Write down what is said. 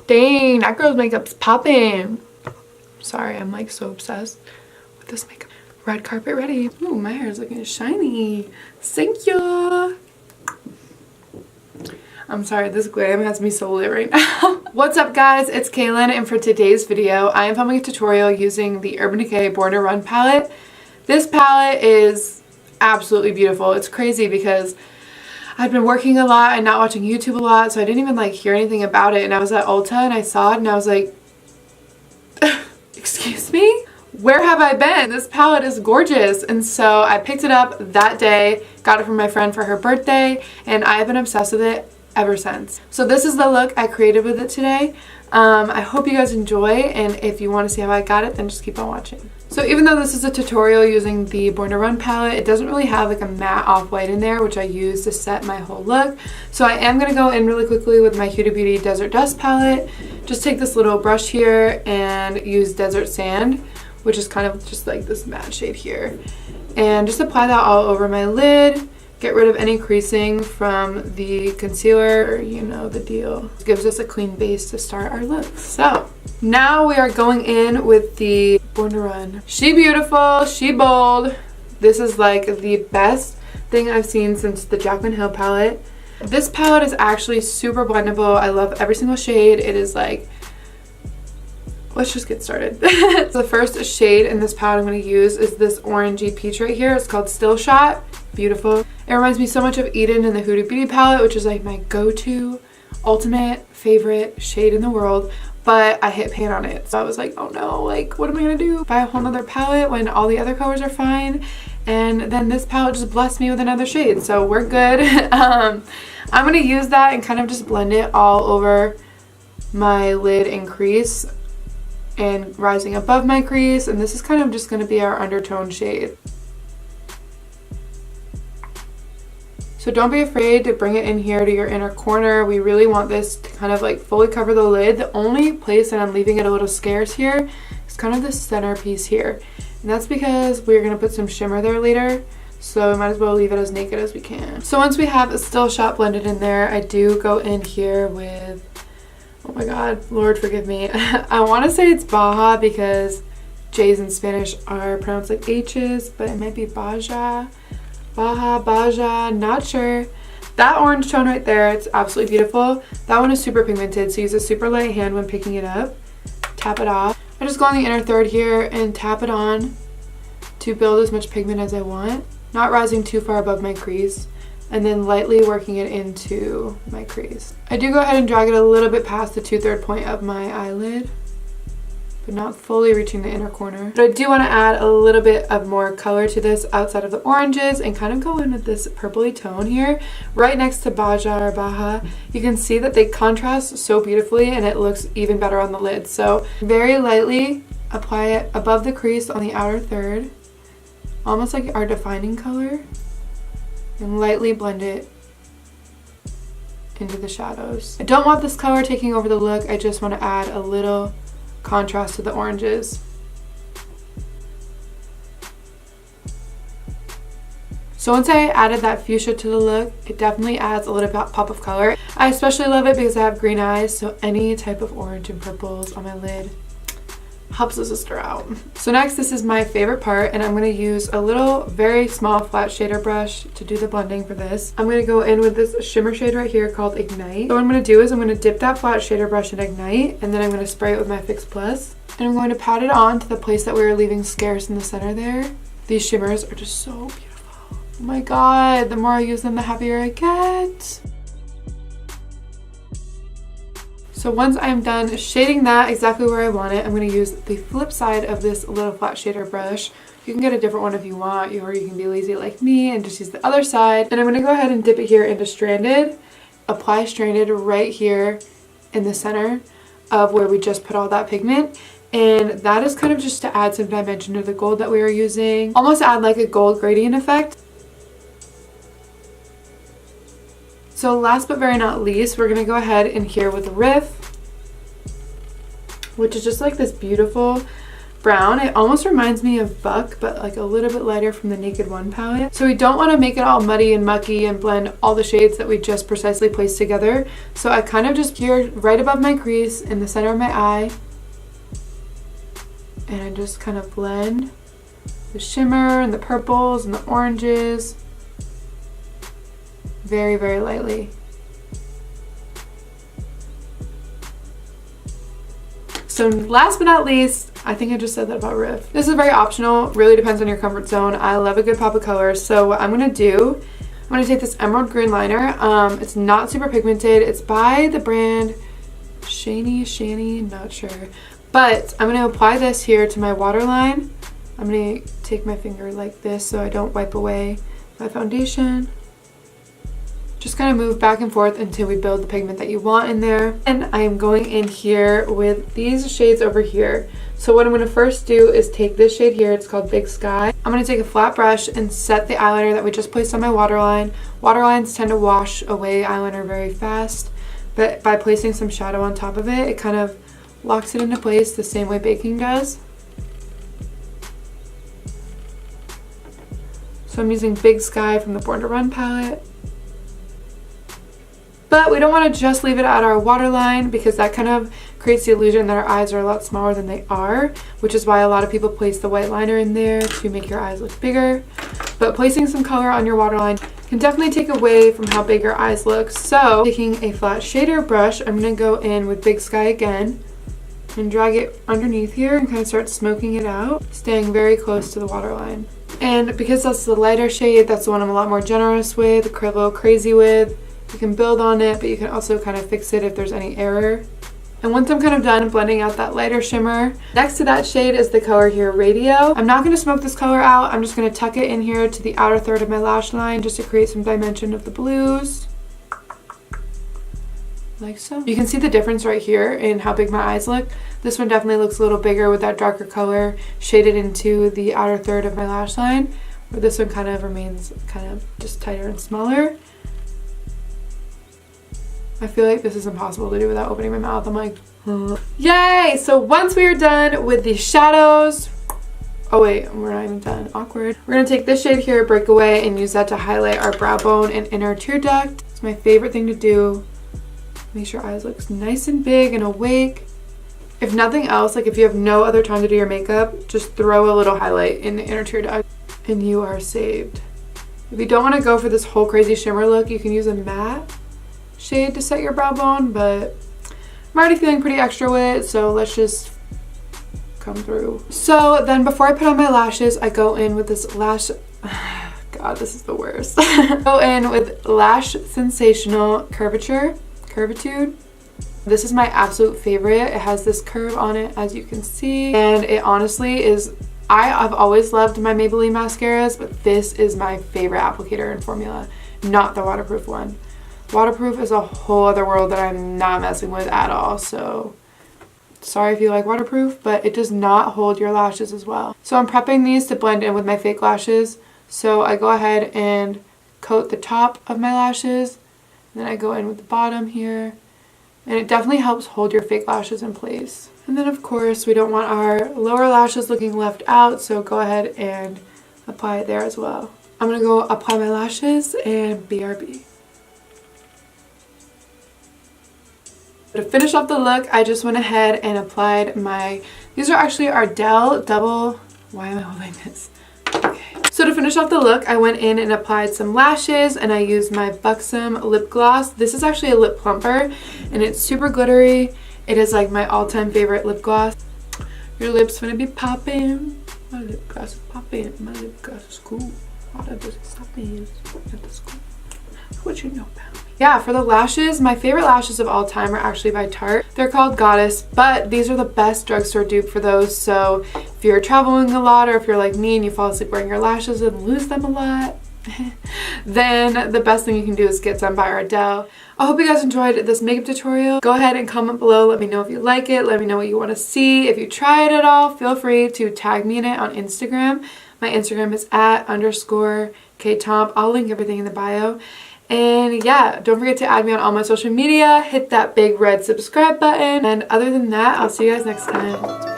Dang, that girl's makeup's popping. Sorry, I'm like so obsessed with this makeup. Red carpet ready. Ooh, my hair is looking shiny. Thank you. I'm sorry, this glam has me so lit right now. What's up guys, it's Kaylin, and for today's video, I am filming a tutorial using the Urban Decay Born to Run palette. This palette is absolutely beautiful. It's crazy because I'd been working a lot and not watching YouTube a lot, so I didn't even like hear anything about it, and I was at Ulta and I saw it and I was like, excuse me? Where have I been? This palette is gorgeous. And so I picked it up that day, got it from my friend for her birthday, and I've been obsessed with it ever since. So this is the look I created with it today. I hope you guys enjoy, and if you want to see how I got it, then just keep on watching. So even though this is a tutorial using the Born to Run palette, it doesn't really have like a matte off-white in there, which I use to set my whole look. So I am going to go in really quickly with my Huda Beauty Desert Dust palette. Just take this little brush here and use Desert Sand, which is kind of just like this matte shade here. And just apply that all over my lid. Get rid of any creasing from the concealer, you know the deal. It gives us a clean base to start our look. So now we are going in with the Born to Run. She beautiful, she bold. This is like the best thing I've seen since the Jaclyn Hill palette. This palette is actually super blendable. I love every single shade. It is like, let's just get started. The first shade in this palette I'm going to use is this orangey peach right here. It's called Still Shot. Beautiful. It reminds me so much of Eden in the Huda Beauty palette, which is like my go-to ultimate favorite shade in the world, but I hit pan on it. So I was like, oh no, like what am I gonna do? Buy a whole nother palette when all the other colors are fine? And then this palette just blessed me with another shade, so we're good. I'm gonna use that and kind of just blend it all over my lid and crease and rising above my crease, and this is kind of just gonna be our undertone shade. So don't be afraid to bring it in here to your inner corner. We really want this to kind of like fully cover the lid. The only place that I'm leaving it a little scarce here is kind of the centerpiece here. And that's because we're going to put some shimmer there later. So we might as well leave it as naked as we can. So once we have a Still Shot blended in there, I do go in here with, oh my god, Lord forgive me. I want to say it's Baja because J's in Spanish are pronounced like H's, but it might be Baja. Baja, not sure. That orange tone right there, it's absolutely beautiful. That one is super pigmented, so use a super light hand when picking it up. Tap it off. I just go on the inner third here and tap it on to build as much pigment as I want, not rising too far above my crease, and then lightly working it into my crease. I do go ahead and drag it a little bit past the 2/3 point of my eyelid, but not fully reaching the inner corner. But I do want to add a little bit of more color to this outside of the oranges and kind of go in with this purpley tone here right next to Baja or Baja. You can see that they contrast so beautifully and it looks even better on the lid. So very lightly apply it above the crease on the outer third, almost like our defining color, and lightly blend it into the shadows. I don't want this color taking over the look. I just want to add a little contrast to the oranges. So once I added that fuchsia to the look, it definitely adds a little pop of color. I especially love it because I have green eyes, so any type of orange and purples on my lid helps a sister out. So next, this is my favorite part, and I'm going to use a little very small flat shader brush to do the blending for this. I'm going to go in with this shimmer shade right here called Ignite. So what I'm going to do is I'm going to dip that flat shader brush in Ignite, and then I'm going to spray it with my Fix Plus, and I'm going to pat it on to the place that we were leaving scarce in the center there. These shimmers are just so beautiful. Oh my god, the more I use them, the happier I get. So once I'm done shading that exactly where I want it, I'm going to use the flip side of this little flat shader brush. You can get a different one if you want, or you can be lazy like me and just use the other side. And I'm going to go ahead and dip it here into Stranded. Apply Stranded right here in the center of where we just put all that pigment. And that is kind of just to add some dimension to the gold that we were using. Almost add like a gold gradient effect. So last but very not least, we're going to go ahead in here with Riff, which is just like this beautiful brown. It almost reminds me of Buck, but like a little bit lighter from the Naked One palette. So we don't want to make it all muddy and mucky and blend all the shades that we just precisely placed together. So I kind of just here right above my crease in the center of my eye, and I just kind of blend the shimmer and the purples and the oranges very, very lightly. So last but not least, I think I just said that about Riff. This is very optional, really depends on your comfort zone. I love a good pop of color, so what I'm gonna do, I'm gonna take this emerald green liner. It's not super pigmented. It's by the brand Shany, not sure. But I'm gonna apply this here to my waterline. I'm gonna take my finger like this so I don't wipe away my foundation. Just kind of move back and forth until we build the pigment that you want in there. And I am going in here with these shades over here. So what I'm going to first do is take this shade here. It's called Big Sky. I'm going to take a flat brush and set the eyeliner that we just placed on my waterline. Waterlines tend to wash away eyeliner very fast, but by placing some shadow on top of it, it kind of locks it into place the same way baking does. So I'm using Big Sky from the Born to Run palette. But we don't want to just leave it at our waterline because that kind of creates the illusion that our eyes are a lot smaller than they are, which is why a lot of people place the white liner in there to make your eyes look bigger. But placing some color on your waterline can definitely take away from how big your eyes look. So taking a flat shader brush, I'm going to go in with Big Sky again and drag it underneath here and kind of start smoking it out, staying very close to the waterline. And because that's the lighter shade, that's the one I'm a lot more generous with, a little crazy with. You can build on it, but you can also kind of fix it if there's any error. And once I'm kind of done blending out that lighter shimmer, next to that shade is the color here, Radio. I'm not going to smoke this color out. I'm just going to tuck it in here to the outer third of my lash line just to create some dimension of the blues. Like so. You can see the difference right here in how big my eyes look. This one definitely looks a little bigger with that darker color shaded into the outer third of my lash line, where this one kind of remains kind of just tighter and smaller. I feel like this is impossible to do without opening my mouth. I'm like, yay! So once we are done with the shadows, oh wait, we're not even done. Awkward. We're gonna take this shade here, Breakaway, and use that to highlight our brow bone and inner tear duct. It's my favorite thing to do. Make sure your eyes look nice and big and awake. If nothing else, like if you have no other time to do your makeup, just throw a little highlight in the inner tear duct and you are saved. If you don't want to go for this whole crazy shimmer look, you can use a matte shade to set your brow bone, but I'm already feeling pretty extra with it, so let's just come through. So then before I put on my lashes, I go in with this Lash, God, this is the worst. Go in with Lash Sensational Curvature. This is my absolute favorite. It has this curve on it, as you can see, and it honestly is, I've always loved my Maybelline mascaras, but this is my favorite applicator and formula, not the waterproof one. Waterproof is a whole other world that I'm not messing with at all, so sorry if you like waterproof, but it does not hold your lashes as well. So I'm prepping these to blend in with my fake lashes, so I go ahead and coat the top of my lashes, and then I go in with the bottom here, and it definitely helps hold your fake lashes in place. And then of course we don't want our lower lashes looking left out, so go ahead and apply it there as well. I'm gonna go apply my lashes and BRB. To finish off the look, I just went ahead and applied my, these are actually Ardell double, why am I holding this? Okay. So to finish off the look, I went in and applied some lashes and I used my Buxom Lip Gloss. This is actually a lip plumper and it's super glittery. It is like my all-time favorite lip gloss. Your lips gonna be popping. My lip gloss is popping. My lip gloss is cool. All that does is popping at the school. What you know about me? Yeah, for the lashes, my favorite lashes of all time are actually by Tarte. They're called Goddess, but these are the best drugstore dupe for those. So if you're traveling a lot, or if you're like me and you fall asleep wearing your lashes and lose them a lot, then the best thing you can do is get some by Ardell. I hope you guys enjoyed this makeup tutorial. Go ahead and comment below. Let me know if you like it. Let me know what you want to see. If you try it at all, feel free to tag me in it on Instagram. My Instagram is @_ktomp. I'll link everything in the bio. And yeah, don't forget to add me on all my social media. Hit that big red subscribe button. And other than that, I'll see you guys next time.